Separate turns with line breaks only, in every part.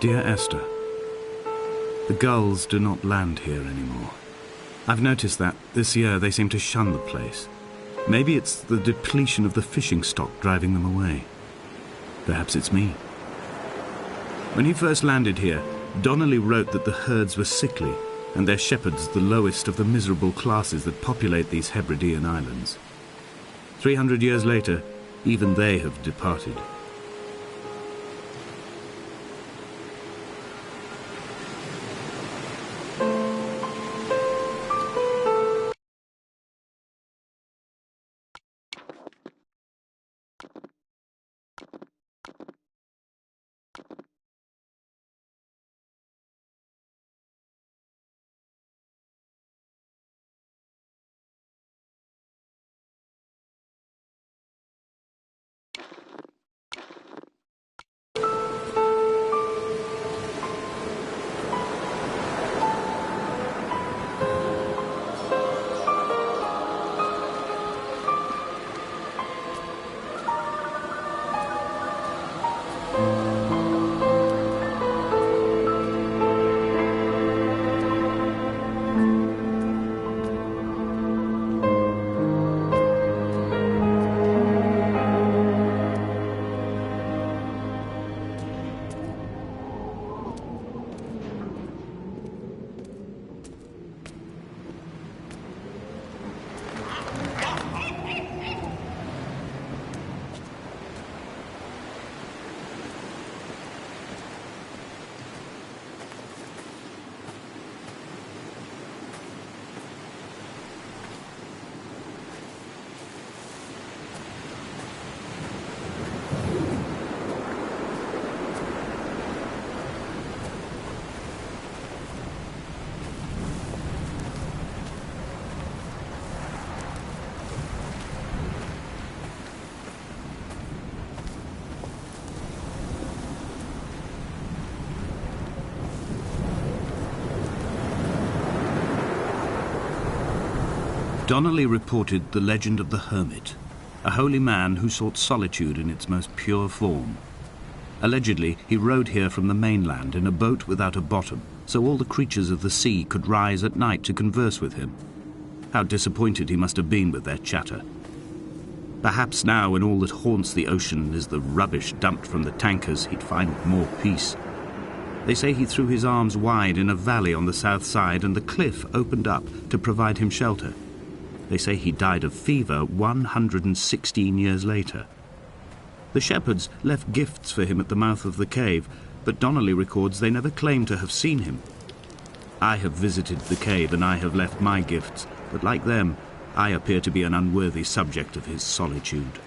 Dear Esther, the gulls do not land here anymore. I've noticed that this year they seem to shun the place. Maybe it's the depletion of the fishing stock driving them away. Perhaps it's me. When he first landed here, Donnelly wrote that the herds were sickly and their shepherds the lowest of the miserable classes that populate these Hebridean islands. 300 years later, even they have departed. Donnelly reported the legend of the hermit, a holy man who sought solitude in its most pure form. Allegedly, he rode here from the mainland in a boat without a bottom, so all the creatures of the sea could rise at night to converse with him. How disappointed he must have been with their chatter. Perhaps now, when all that haunts the ocean is the rubbish dumped from the tankers, he'd find more peace. They say he threw his arms wide in a valley on the south side, and the cliff opened up to provide him shelter. They say he died of fever 116 years later. The shepherds left gifts for him at the mouth of the cave, but Donnelly records they never claimed to have seen him. I have visited the cave and I have left my gifts, but like them, I appear to be an unworthy subject of his solitude.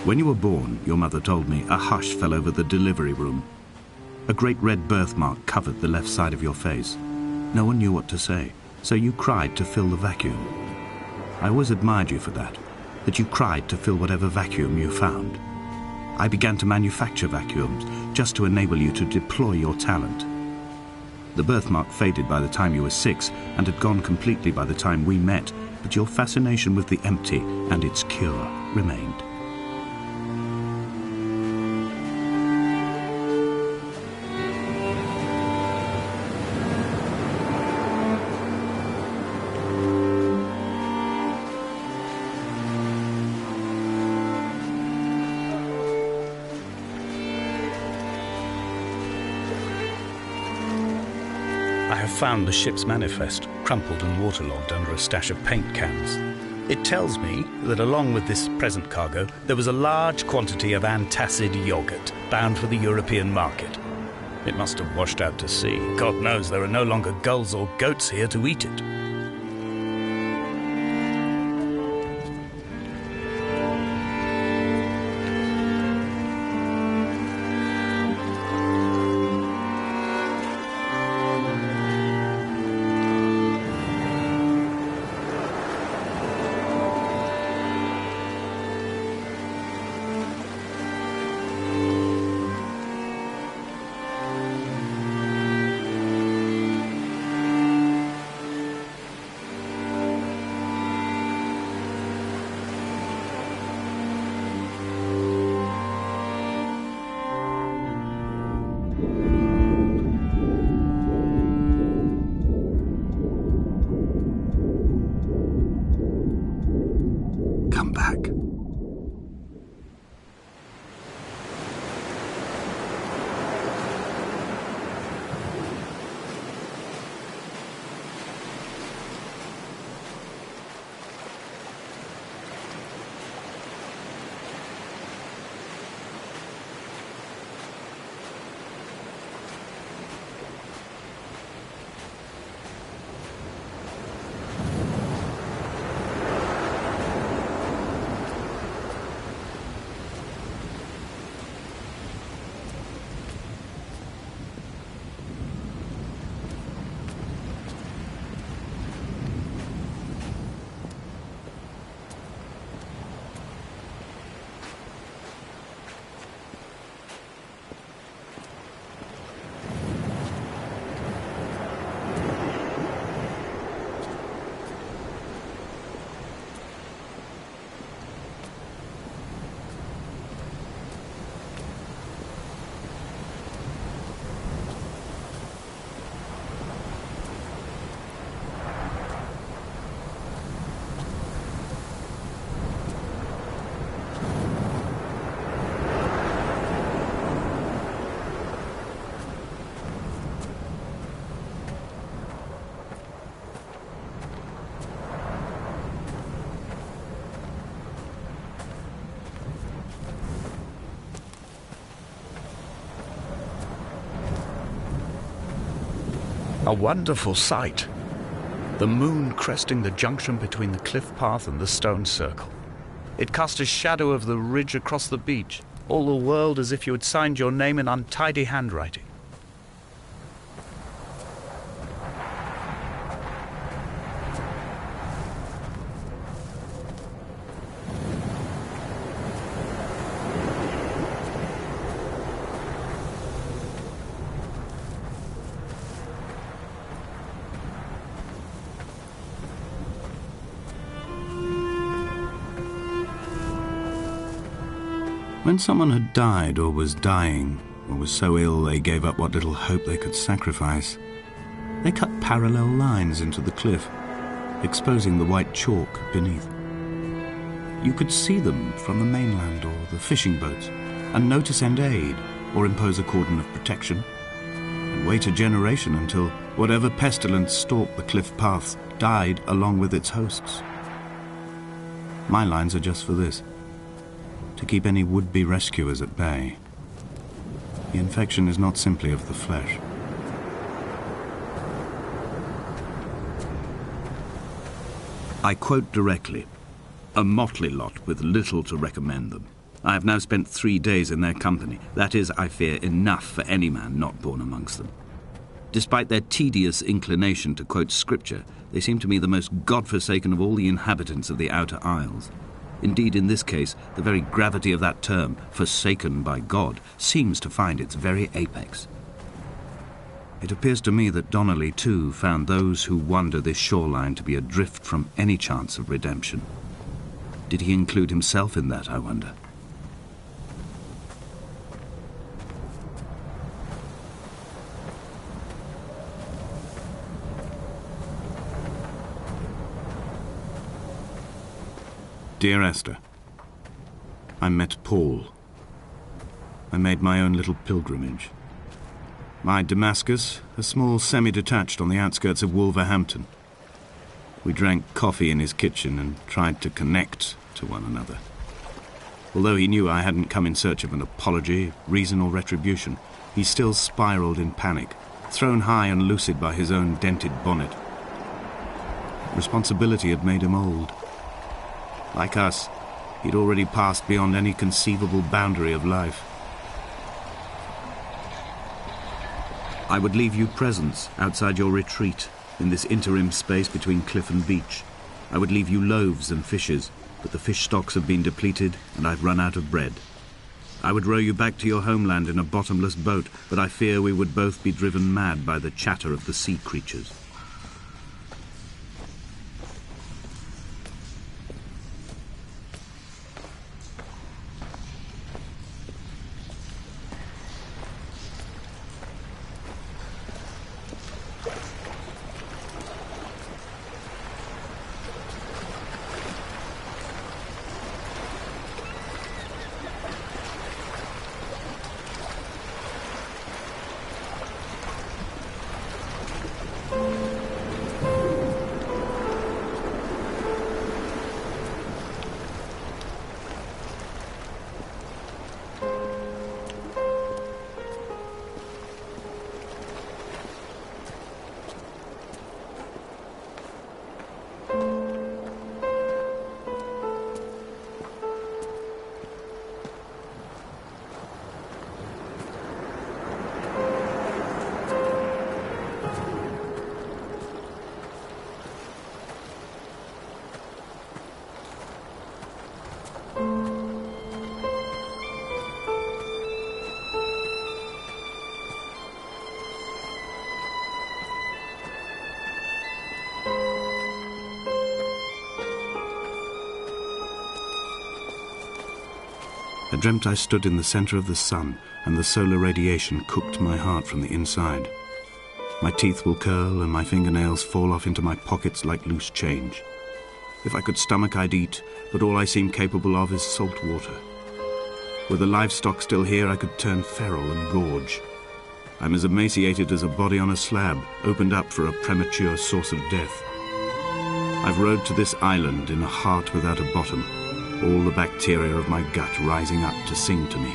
When you were born, your mother told me, a hush fell over the delivery room. A great red birthmark covered the left side of your face. No one knew what to say, so you cried to fill the vacuum. I always admired you for that you cried to fill whatever vacuum you found. I began to manufacture vacuums just to enable you to deploy your talent. The birthmark faded by the time you were 6 and had gone completely by the time we met, but your fascination with the empty and its cure remained.
I have found the ship's manifest, crumpled and waterlogged under a stash of paint cans. It tells me that along with this present cargo, there was a large quantity of antacid yogurt bound for the European market. It must have washed out to sea. God knows there are no longer gulls or goats here to eat it. A wonderful sight. The moon cresting the junction between the cliff path and the stone circle. It cast a shadow of the ridge across the beach, all the world as if you had signed your name in untidy handwriting.
When someone had died or was dying, or was so ill they gave up what little hope they could sacrifice, they cut parallel lines into the cliff, exposing the white chalk beneath. You could see them from the mainland or the fishing boats, and know to send aid or impose a cordon of protection, and wait a generation until whatever pestilence stalked the cliff paths died along with its hosts. My lines are just for this: to keep any would-be rescuers at bay. The infection is not simply of the flesh. I quote directly, "A motley lot with little to recommend them. I have now spent 3 days in their company. That is, I fear, enough for any man not born amongst them. Despite their tedious inclination to quote scripture, they seem to me the most God-forsaken of all the inhabitants of the outer isles. Indeed, in this case, the very gravity of that term, forsaken by God, seems to find its very apex. It appears to me that Donnelly, too, found those who wander this shoreline to be adrift from any chance of redemption. Did he include himself in that, I wonder? Dear Esther, I met Paul. I made my own little pilgrimage. My Damascus, a small semi-detached on the outskirts of Wolverhampton. We drank coffee in his kitchen and tried to connect to one another. Although he knew I hadn't come in search of an apology, reason or retribution, he still spiraled in panic, thrown high and lucid by his own dented bonnet. Responsibility had made him old. Like us, he'd already passed beyond any conceivable boundary of life. I would leave you presents outside your retreat, in this interim space between cliff and beach. I would leave you loaves and fishes, but the fish stocks have been depleted and I've run out of bread. I would row you back to your homeland in a bottomless boat, but I fear we would both be driven mad by the chatter of the sea creatures. I dreamt I stood in the center of the sun, and the solar radiation cooked my heart from the inside. My teeth will curl and my fingernails fall off into my pockets like loose change. If I could stomach, I'd eat, but all I seem capable of is salt water. Were the livestock still here, I could turn feral and gorge. I'm as emaciated as a body on a slab, opened up for a premature source of death. I've rowed to this island in a heart without a bottom, all the bacteria of my gut rising up to sing to me.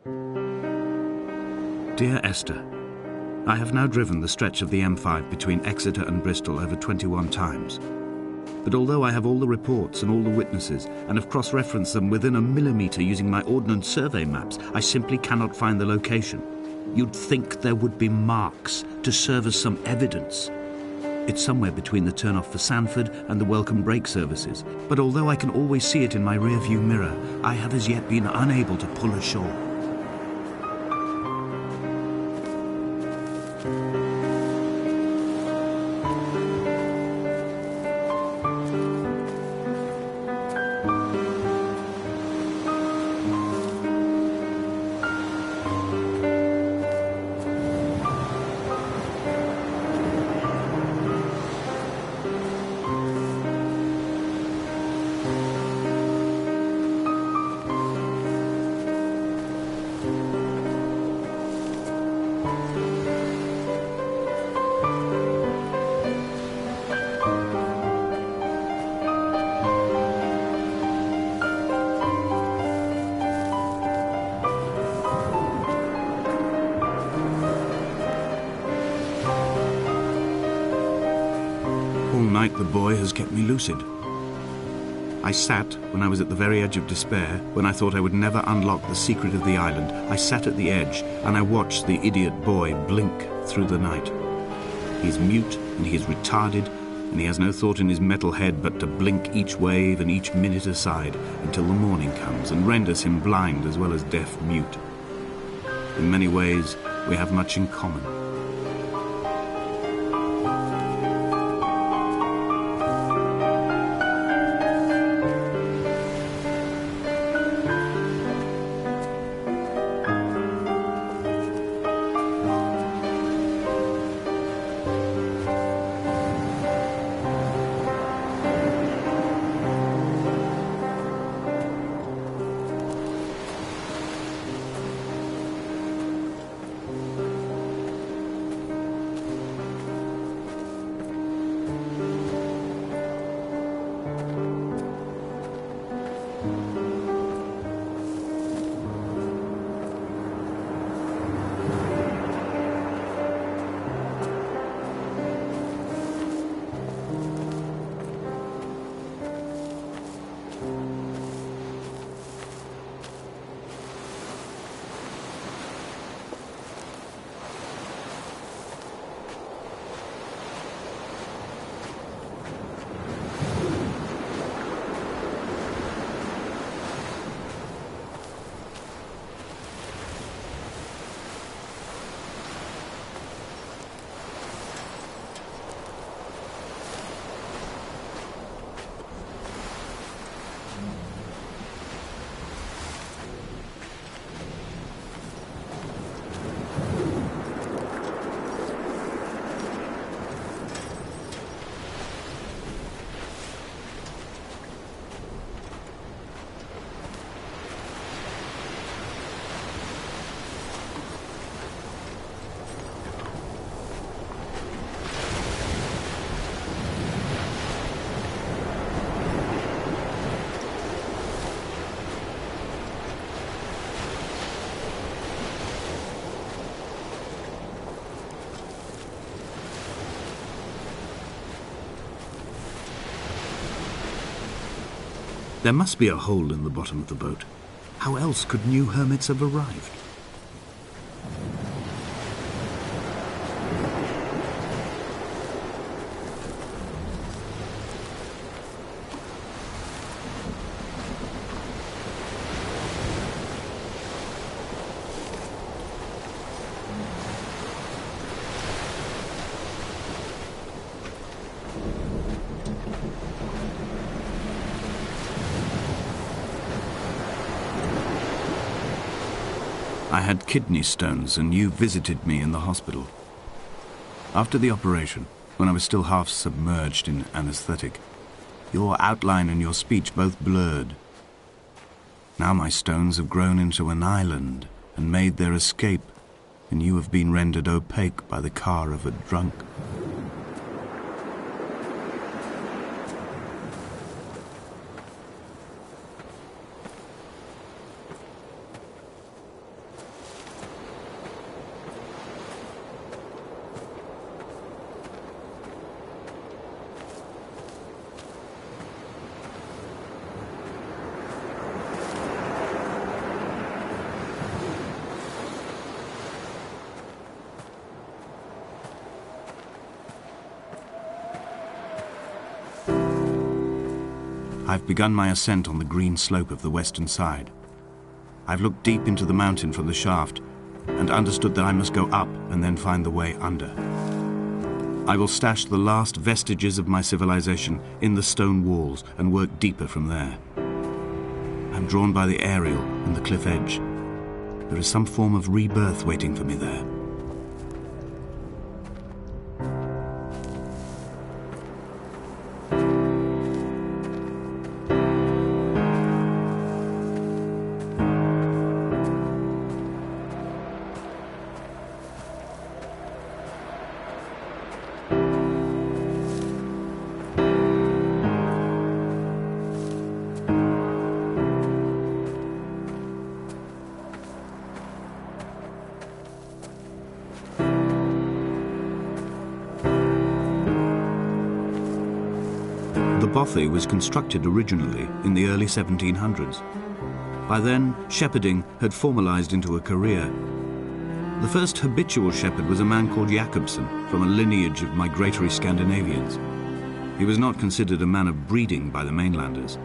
Dear Esther, I have now driven the stretch of the M5 between Exeter and Bristol over 21 times. But although I have all the reports and all the witnesses, and have cross-referenced them within a millimetre using my Ordnance Survey maps, I simply cannot find the location. You'd think there would be marks to serve as some evidence. It's somewhere between the turn-off for Sanford and the welcome brake services, but although I can always see it in my rear-view mirror, I have as yet been unable to pull ashore. All night the boy has kept me lucid. I sat, when I was at the very edge of despair, when I thought I would never unlock the secret of the island, I sat at the edge and I watched the idiot boy blink through the night. He's mute and he is retarded, and he has no thought in his metal head but to blink each wave and each minute aside until the morning comes and renders him blind as well as deaf-mute. In many ways, we have much in common. There must be a hole in the bottom of the boat. How else could new hermits have arrived? I had kidney stones and you visited me in the hospital. After the operation, when I was still half submerged in anesthetic, your outline and your speech both blurred. Now my stones have grown into an island and made their escape, and you have been rendered opaque by the car of a drunk. I've begun my ascent on the green slope of the western side. I've looked deep into the mountain from the shaft and understood that I must go up and then find the way under. I will stash the last vestiges of my civilization in the stone walls and work deeper from there. I'm drawn by the aerial and the cliff edge. There is some form of rebirth waiting for me there. The bothy was constructed originally in the early 1700s. By then, shepherding had formalized into a career. The first habitual shepherd was a man called Jakobsen, from a lineage of migratory Scandinavians. He was not considered a man of breeding by the mainlanders.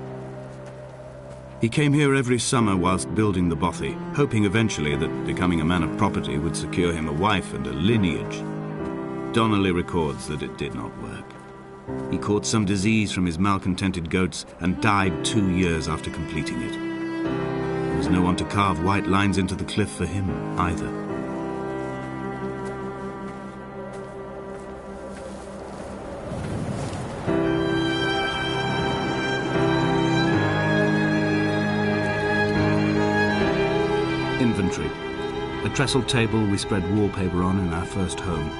He came here every summer whilst building the bothy, hoping eventually that becoming a man of property would secure him a wife and a lineage. Donnelly records that it did not work. He caught some disease from his malcontented goats and died 2 years after completing it. There was no one to carve white lines into the cliff for him either. Inventory. A trestle table we spread wallpaper on in our first home.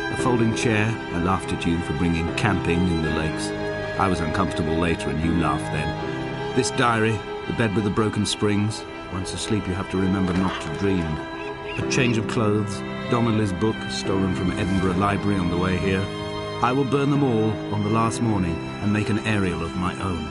A folding chair. I laughed at you for bringing camping in the lakes. I was uncomfortable later and you laughed then. This diary, the bed with the broken springs. Once asleep you have to remember not to dream. A change of clothes, Donnelly's book stolen from Edinburgh Library on the way here. I will burn them all on the last morning and make an aerial of my own.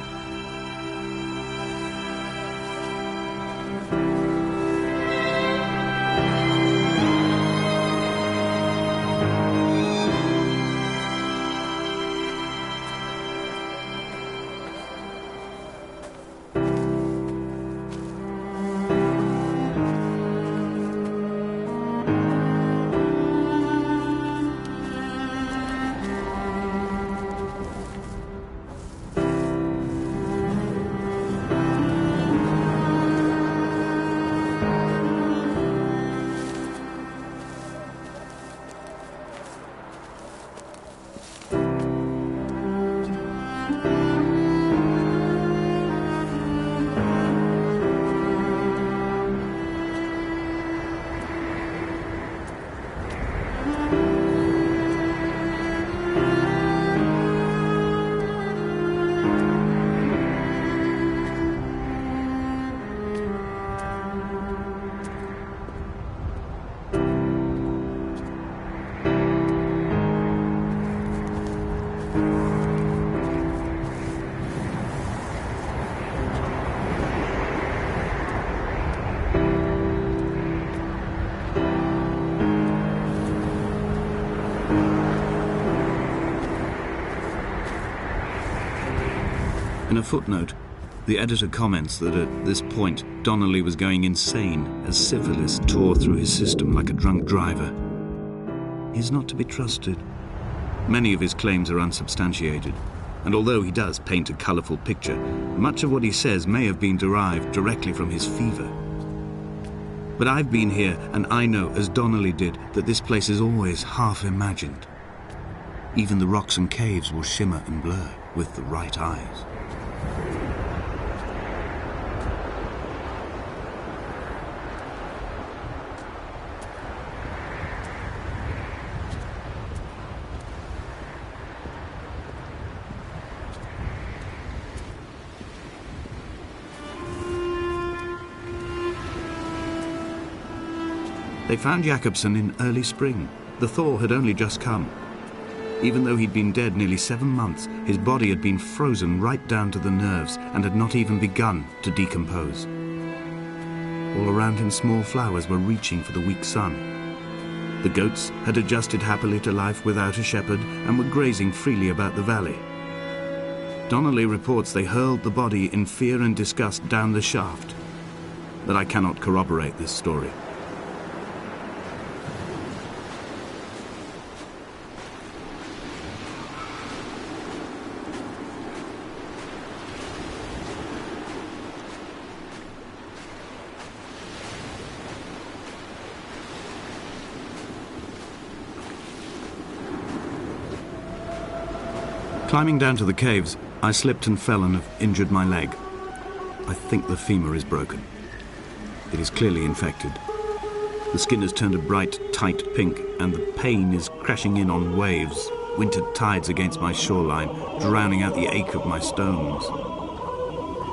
In a footnote, the editor comments that at this point Donnelly was going insane as syphilis tore through his system like a drunk driver. He's not to be trusted. Many of his claims are unsubstantiated, and although he does paint a colourful picture, much of what he says may have been derived directly from his fever. But I've been here, and I know, as Donnelly did, that this place is always half imagined. Even the rocks and caves will shimmer and blur with the right eyes. They found Jakobsen in early spring. The thaw had only just come. Even though he'd been dead nearly 7 months, his body had been frozen right down to the nerves and had not even begun to decompose. All around him small flowers were reaching for the weak sun. The goats had adjusted happily to life without a shepherd and were grazing freely about the valley. Donnelly reports they hurled the body in fear and disgust down the shaft, but I cannot corroborate this story. Climbing down to the caves, I slipped and fell and have injured my leg. I think the femur is broken. It is clearly infected. The skin has turned a bright, tight pink, and the pain is crashing in on waves, winter tides against my shoreline, drowning out the ache of my stones.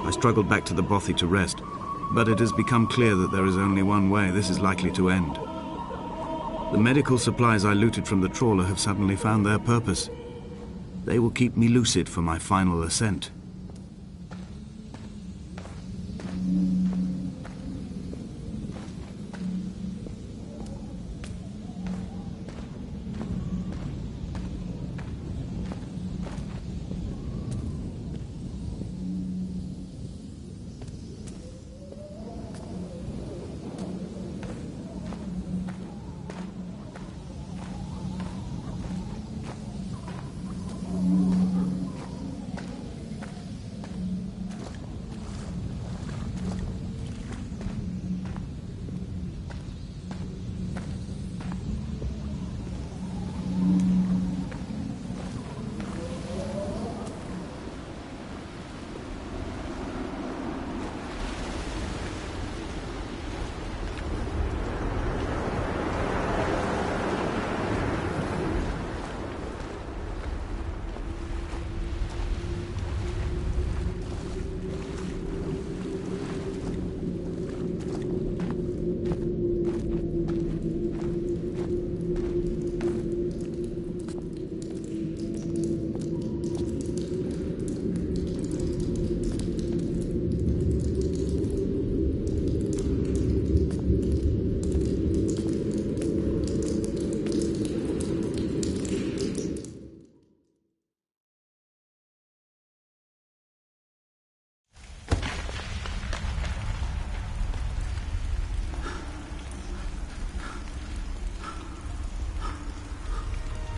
I struggled back to the bothy to rest, but it has become clear that there is only one way this is likely to end. The medical supplies I looted from the trawler have suddenly found their purpose. They will keep me lucid for my final ascent.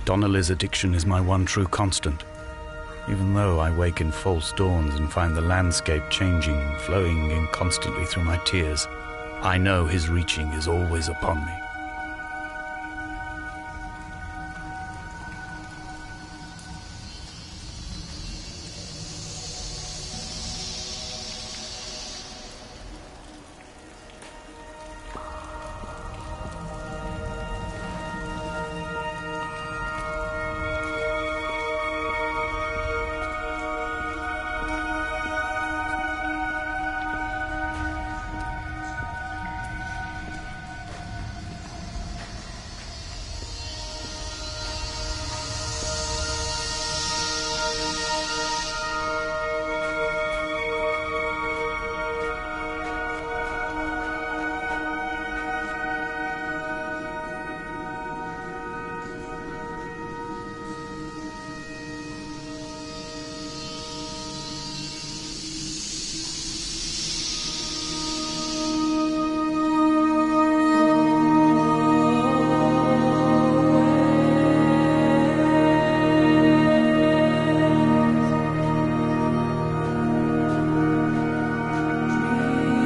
Donnelly's addiction is my one true constant. Even though I wake in false dawns and find the landscape changing, flowing in constantly through my tears, I know his reaching is always upon me.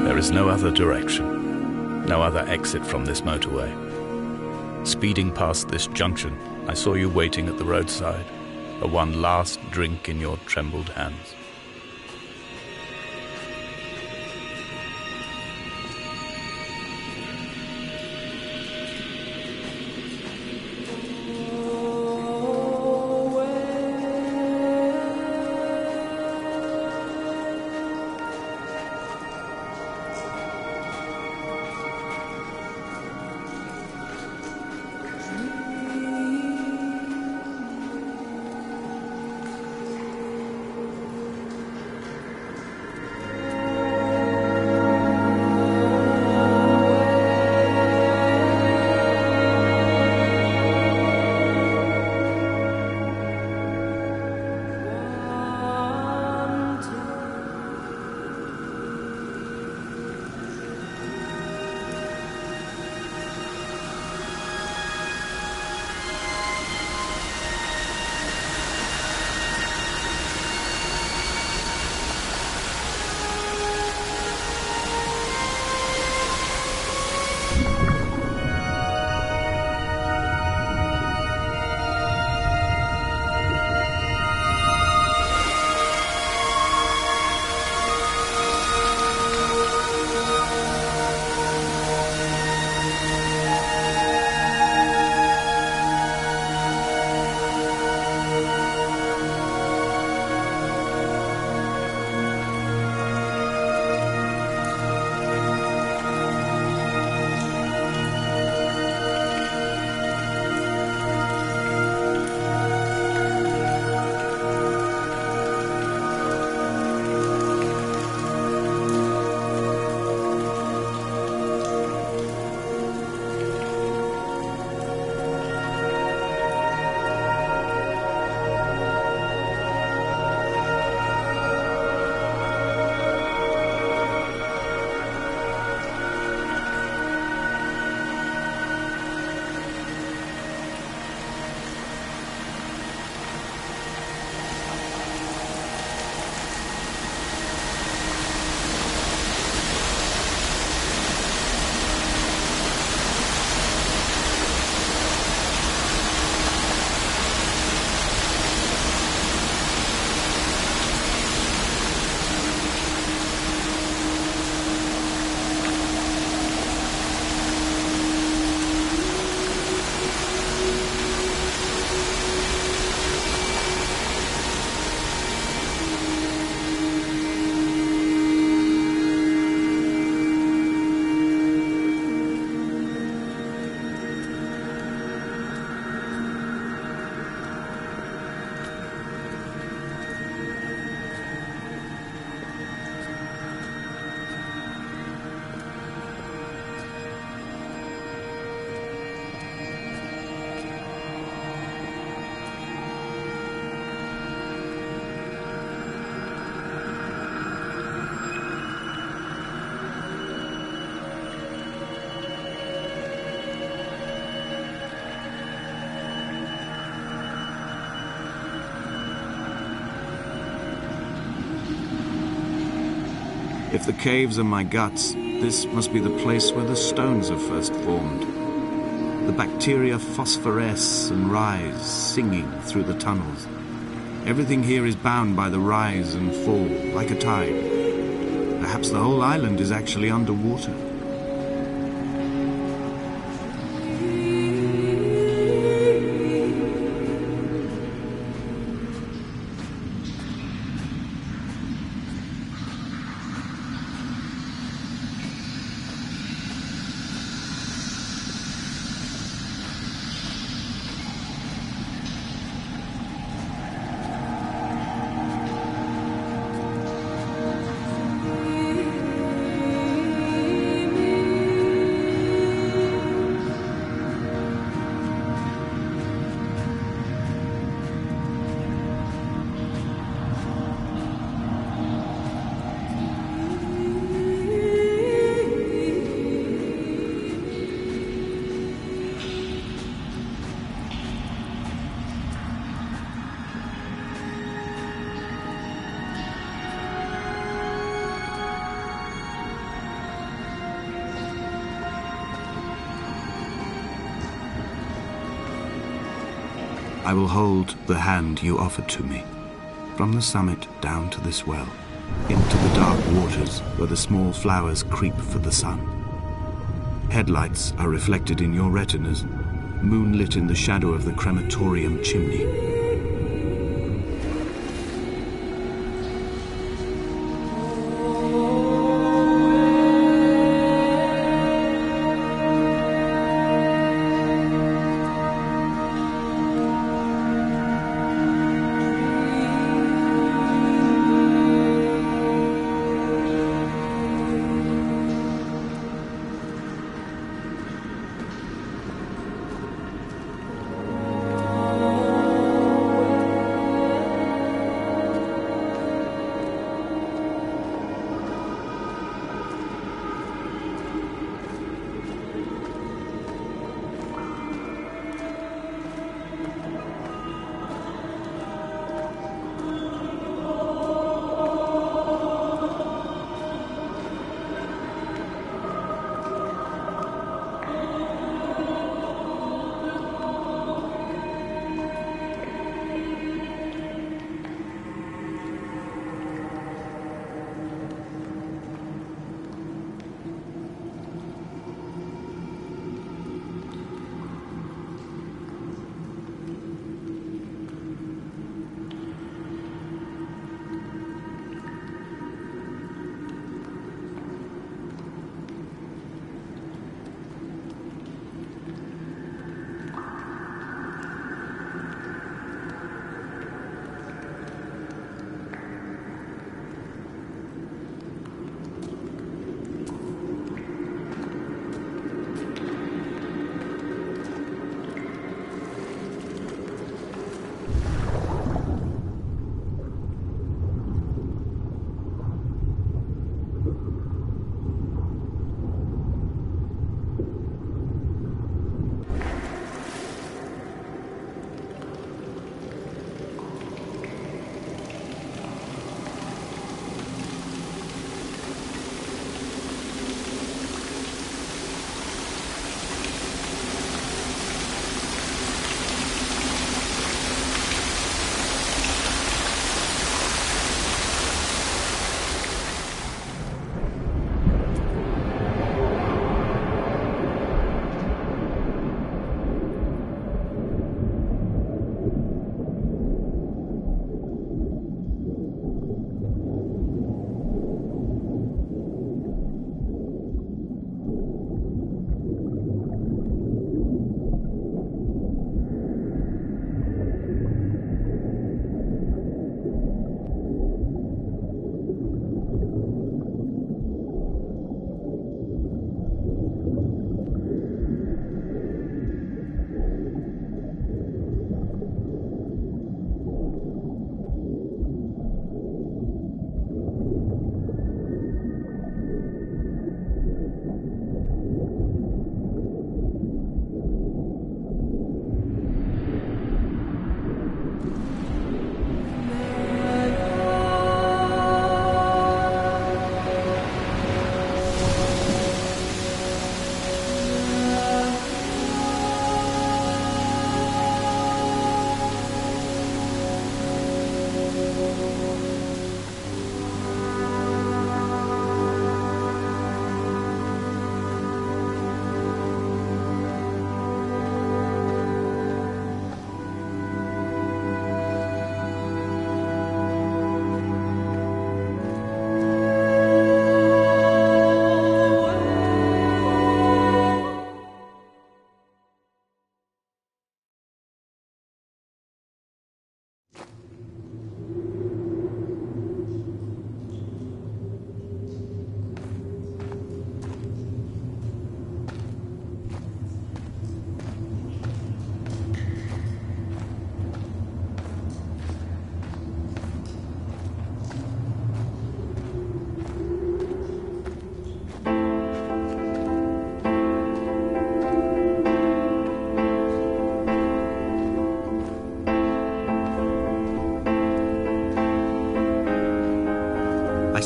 There is no other direction, no other exit from this motorway. Speeding past this junction, I saw you waiting at the roadside, a one last drink in your trembled hands.
If the caves are my guts, this must be the place where the stones are first formed. The bacteria phosphoresce and rise, singing through the tunnels. Everything here is bound by the rise and fall, like a tide. Perhaps the whole island is actually underwater. I will hold the hand you offered to me, from the summit down to this well, into the dark waters where the small flowers creep for the sun. Headlights are reflected in your retinas, moonlit in the shadow of the crematorium chimney.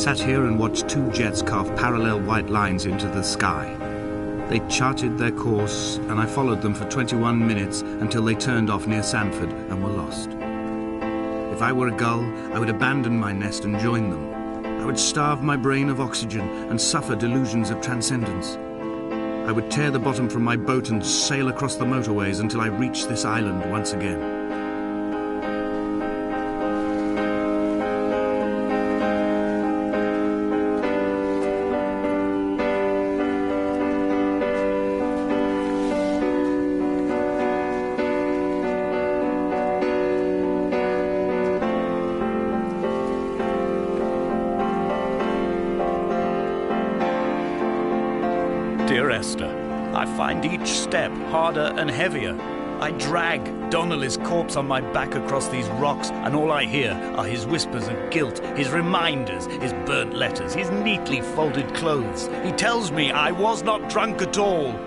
sat here and watched two jets carve parallel white lines into the sky. They charted their course, and I followed them for 21 minutes until they turned off near Sanford and were lost. If I were a gull, I would abandon my nest and join them. I would starve my brain of oxygen and suffer delusions of transcendence. I would tear the bottom from my boat and sail across the motorways until I reached this island once again.
Dear Esther, I find each step harder and heavier. I drag Donnelly's corpse on my back across these rocks, and all I hear are his whispers of guilt, his reminders, his burnt letters, his neatly folded clothes. He tells me I was not drunk at all.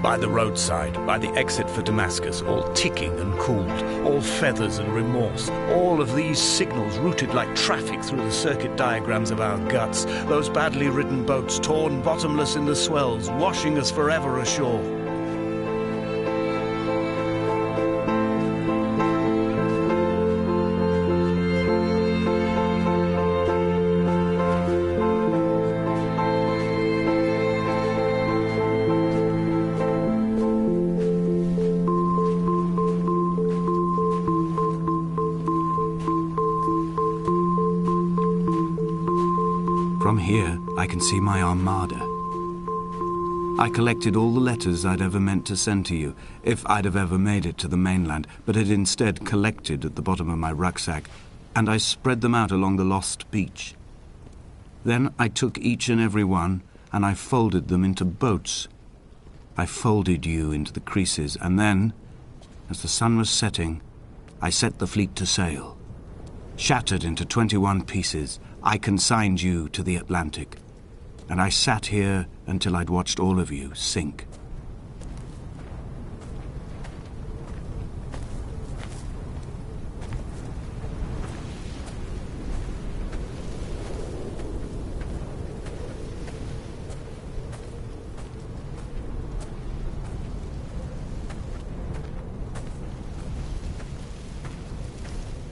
By the roadside, by the exit for Damascus, all ticking and cooled, all feathers and remorse, all of these signals routed like traffic through the circuit diagrams of our guts, those badly ridden boats torn bottomless in the swells, washing us forever ashore.
From here, I can see my armada. I collected all the letters I'd ever meant to send to you, if I'd have ever made it to the mainland, but had instead collected at the bottom of my rucksack, and I spread them out along the lost beach. Then I took each and every one, and I folded them into boats. I folded you into the creases, and then, as the sun was setting, I set the fleet to sail. Shattered into 21 pieces, I consigned you to the Atlantic, and I sat here until I'd watched all of you sink.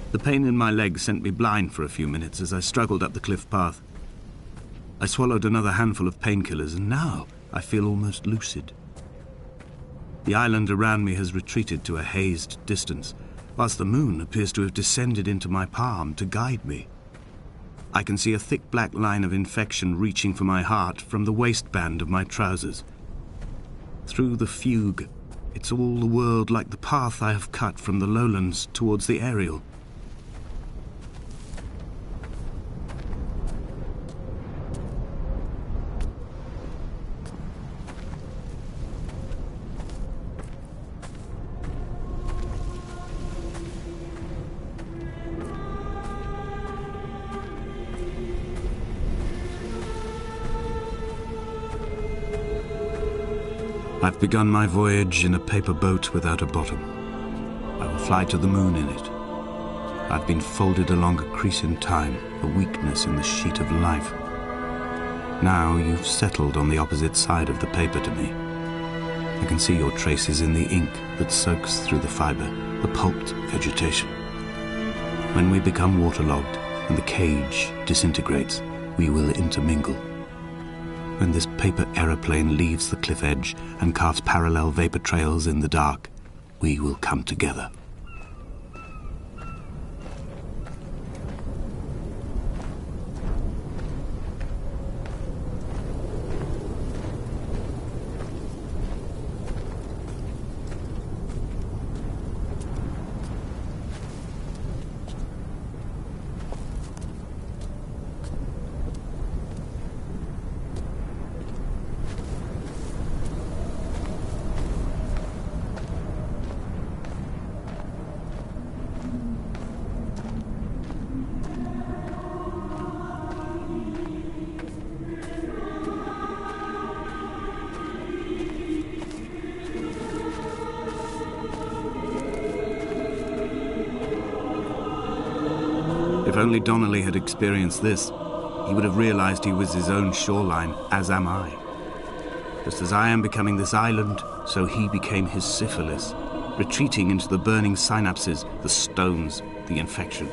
The pain in my leg sent me blind for a few minutes as I struggled up the cliff path. I swallowed another handful of painkillers, and now I feel almost lucid. The island around me has retreated to a hazed distance, whilst the moon appears to have descended into my palm to guide me. I can see a thick black line of infection reaching for my heart from the waistband of my trousers. Through the fugue, it's all the world like the path I have cut from the lowlands towards the aerial. I've begun my voyage in a paper boat without a bottom. I will fly to the moon in it. I've been folded along a crease in time, a weakness in the sheet of life. Now you've settled on the opposite side of the paper to me. I can see your traces in the ink that soaks through the fibre, the pulped vegetation. When we become waterlogged and the cage disintegrates, we will intermingle. When this paper aeroplane leaves the cliff edge and carves parallel vapor trails in the dark, we will come together. If only Donnelly had experienced this, he would have realized he was his own shoreline, as am I. Just as I am becoming this island, so he became his syphilis, retreating into the burning synapses, the stones, the infection.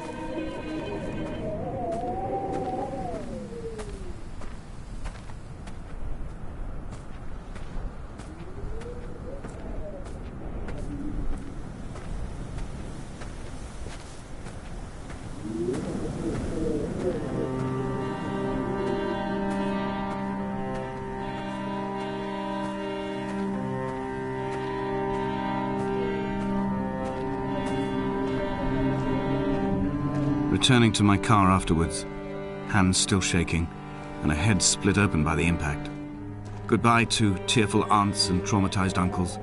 Returning to my car afterwards, hands still shaking, and a head split open by the impact. Goodbye to tearful aunts and traumatized uncles.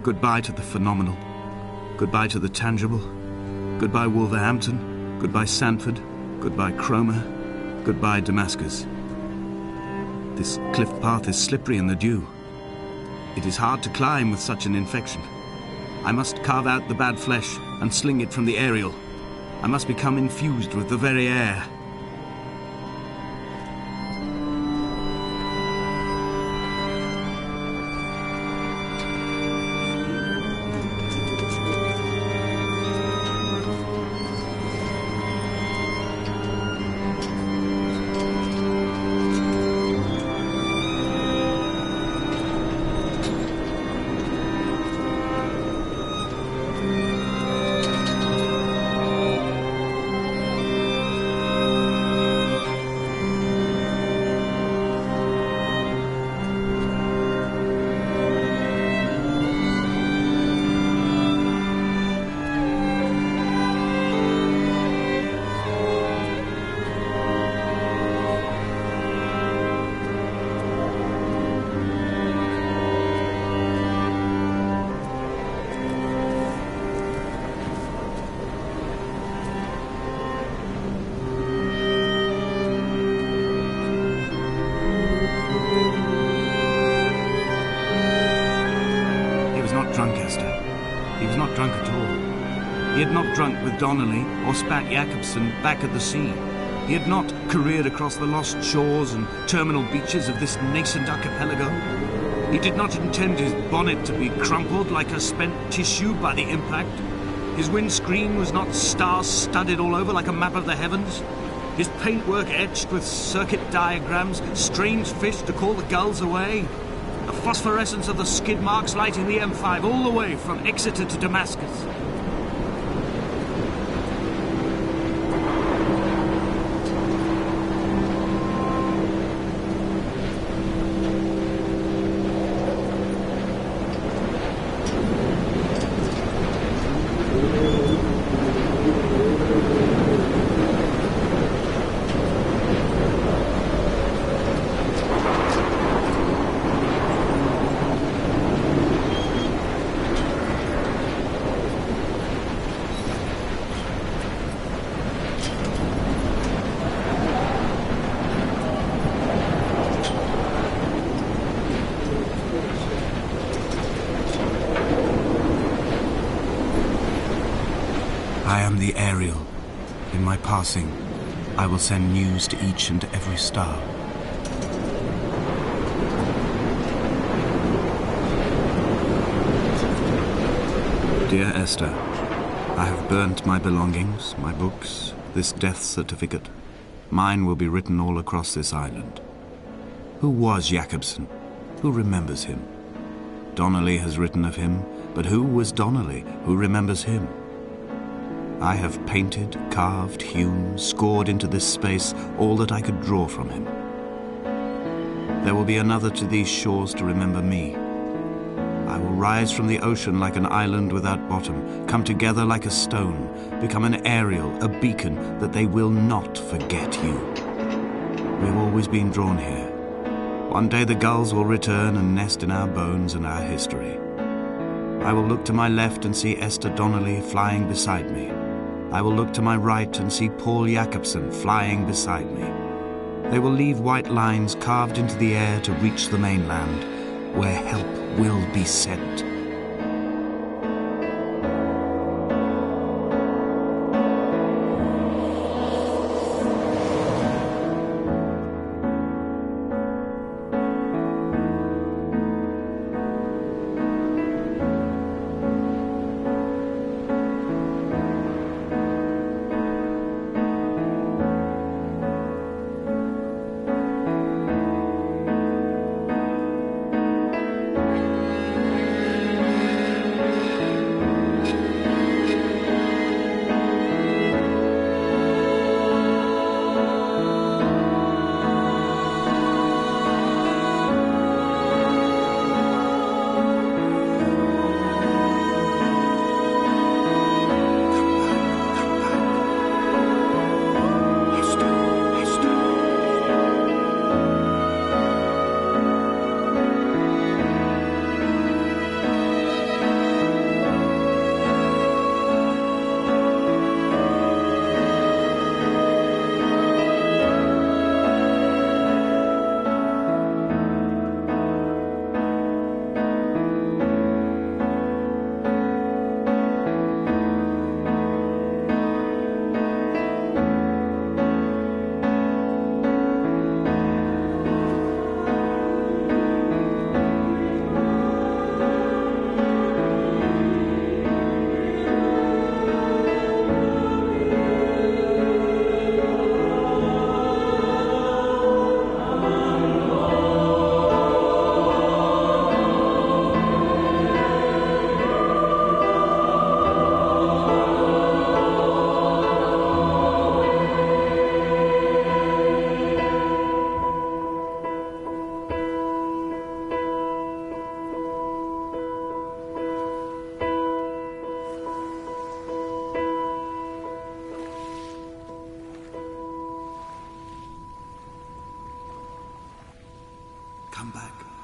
Goodbye to the phenomenal. Goodbye to the tangible. Goodbye Wolverhampton. Goodbye Sanford. Goodbye Cromer. Goodbye Damascus. This cliff path is slippery in the dew. It is hard to climb with such an infection. I must carve out the bad flesh and sling it from the aerial. I must become infused with the very air. Drunk, Esther. He was not drunk at all. He had not drunk with Donnelly or spat Jacobson back at the sea. He had not careered across the lost shores and terminal beaches of this nascent archipelago. He did not intend his bonnet to be crumpled like a spent tissue by the impact. His windscreen was not star-studded all over like a map of the heavens. His paintwork etched with circuit diagrams, strange fish to call the gulls away. The phosphorescence of the skid marks lighting the M5 all the way from Exeter to Damascus. I am the aerial, In my passing, I will send news to each and every star. Dear Esther, I have burnt my belongings, my books, this death certificate. Mine will be written all across this island. Who was Jakobsen? Who remembers him? Donnelly has written of him, but who was Donnelly? Who remembers him? I have painted, carved, hewn, scored into this space all that I could draw from him. There will be another to these shores to remember me. I will rise from the ocean like an island without bottom, come together like a stone, become an aerial, a beacon, that they will not forget you. We have always been drawn here. One day the gulls will return and nest in our bones and our history. I will look to my left and see Esther Donnelly flying beside me. I will look to my right and see Paul Jakobsen flying beside me. They will leave white lines carved into the air to reach the mainland, where help will be sent. Come back.